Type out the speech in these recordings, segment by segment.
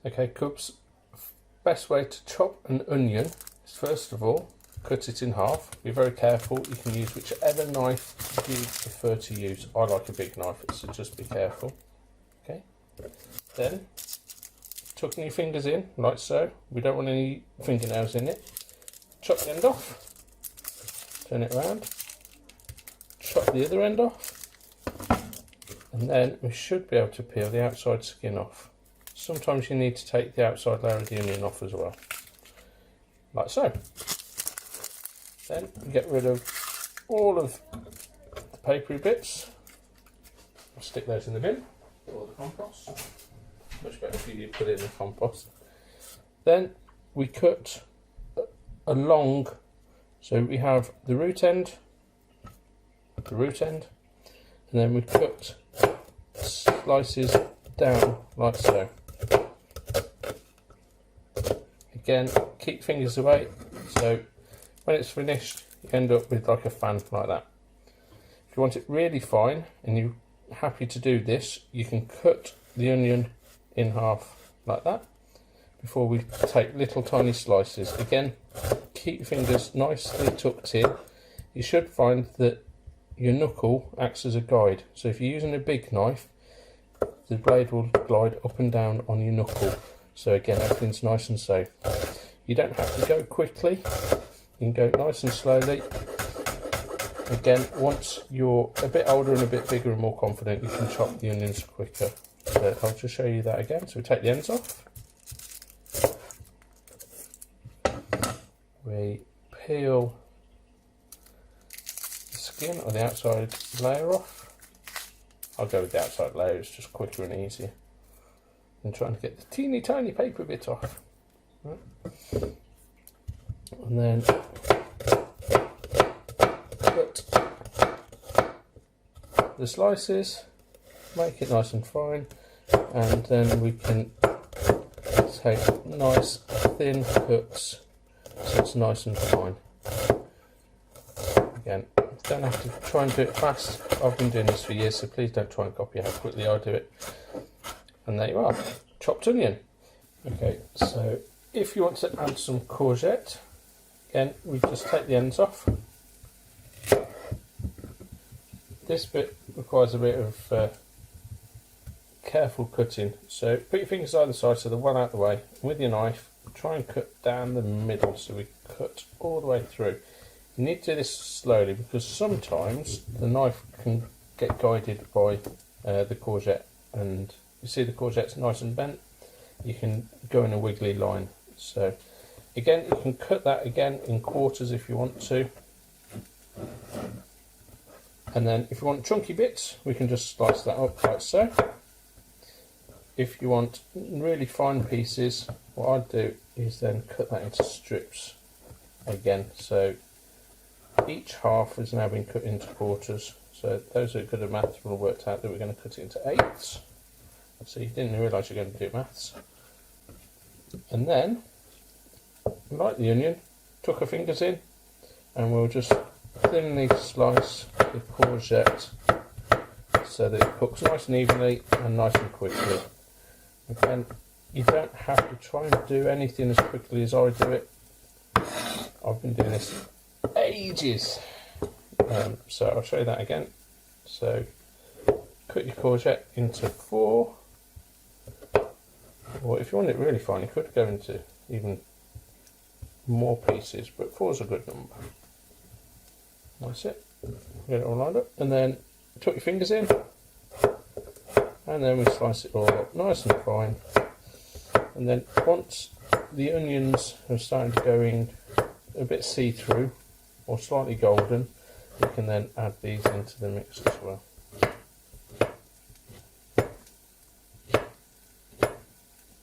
Okay, Cubs, best way to chop an onion is first of all, cut it in half. Be very careful, you can use whichever knife you prefer to use. I like a big knife, so just be careful. Okay, then tuck your fingers in, like so. We don't want any fingernails in it. Chop the end off, turn it around, chop the other end off, and then we should be able to peel the outside skin off. Sometimes you need to take the outside layer of the onion off as well, like so. Then get rid of all of the papery bits. I'll stick those in the bin or the compost. Much better for you to put it in the compost. Then we cut along, so we have the root end, and then we cut slices down like so. Again, keep fingers away, so when it's finished you end up with like a fan like that. If you want it really fine and you're happy to do this, you can cut the onion in half like that before we take little tiny slices. Again, keep your fingers nicely tucked in. You should find that your knuckle acts as a guide, so if you're using a big knife, the blade will glide up and down on your knuckle. So again, everything's nice and safe. You don't have to go quickly, you can go nice and slowly. Again, once you're a bit older and a bit bigger and more confident, you can chop the onions quicker. So I'll just show you that again. So we take the ends off. We peel the skin or the outside layer off. I'll go with the outside layer, it's just quicker and easier than trying to get the teeny tiny paper bit off. Right. And then cut the slices, make it nice and fine, and then we can take nice thin cuts so it's nice and fine. Again, don't have to try and do it fast. I've been doing this for years, so please don't try and copy how quickly I do it. And there you are, chopped onion. Okay, so if you want to add some courgette, again, we just take the ends off. This bit requires a bit of careful cutting, so put your fingers either side so they're well out of the way. With your knife, try and cut down the middle so we cut all the way through. You need to do this slowly because sometimes the knife can get guided by the courgette, and you see the courgette's nice and bent, you can go in a wiggly line. So again, you can cut that again in quarters if you want to, and then if you want chunky bits we can just slice that up like so. If you want really fine pieces, what I'd do is then cut that into strips again. So each half is now been cut into quarters. So those who are good at maths will have worked out that we're going to cut it into eighths. So you didn't realise you're going to do maths. And then, like the onion, tuck our fingers in and we'll just thinly slice the courgette so that it cooks nice and evenly and nice and quickly. Again, you don't have to try and do anything as quickly as I do it. I've been doing this ages. So I'll show you that again. So cut your courgette into 4, or if you want it really fine you could go into even more pieces, but 4 is a good number. That's it. Get it all lined up, and then tuck your fingers in, and then we slice it all up nice and fine. And then once the onions are starting to go in a bit see-through or slightly golden, we can then add these into the mix as well.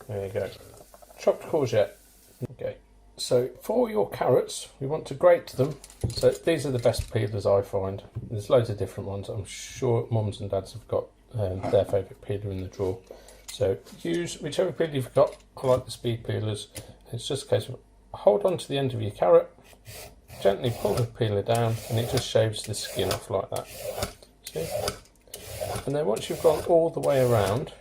There you go, chopped courgette. Okay, so for your carrots we want to grate them. So these are the best peelers I find. There's loads of different ones. I'm sure mums and dads have got their favourite peeler in the drawer. So use whichever peeler you've got. I like the speed peelers. It's just a case of hold on to the end of your carrot, gently pull the peeler down, and it just shaves the skin off like that. See? And then once you've gone all the way around,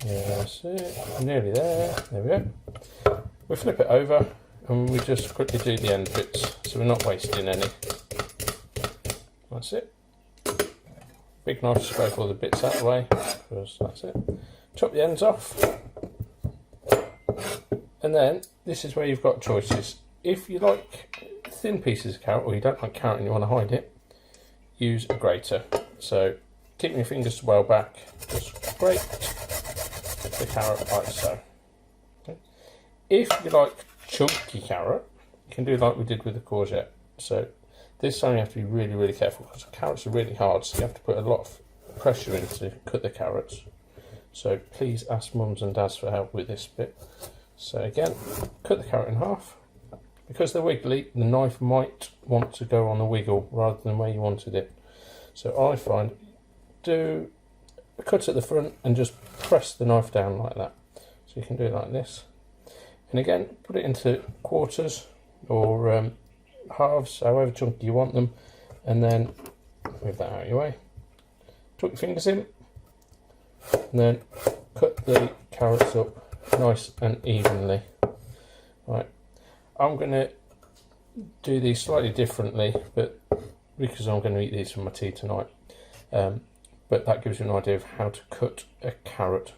yeah, That's it, nearly there. There we go. We flip it over and we just quickly do the end bits so we're not wasting any. That's it. Big knife to scrape all the bits out of the way, because that's it. Chop the ends off. And then this is where you've got choices. If you like thin pieces of carrot, or you don't like carrot and you want to hide it, use a grater. So keep your fingers well back, just grate the carrot like so. Okay. If you like chunky carrot, you can do like we did with the courgette. So this time you have to be really, really careful because the carrots are really hard, so you have to put a lot of pressure in to cut the carrots. So please ask mums and dads for help with this bit. So again, cut the carrot in half. Because they're wiggly, the knife might want to go on a wiggle rather than where you wanted it. So I find, do a cut at the front and just press the knife down like that. So you can do it like this. And again, put it into quarters or halves, however chunky you want them, and then move that out of your way. Tuck your fingers in, and then cut the carrots up nice and evenly. Right, I'm going to do these slightly differently, but because I'm going to eat these for my tea tonight. But that gives you an idea of how to cut a carrot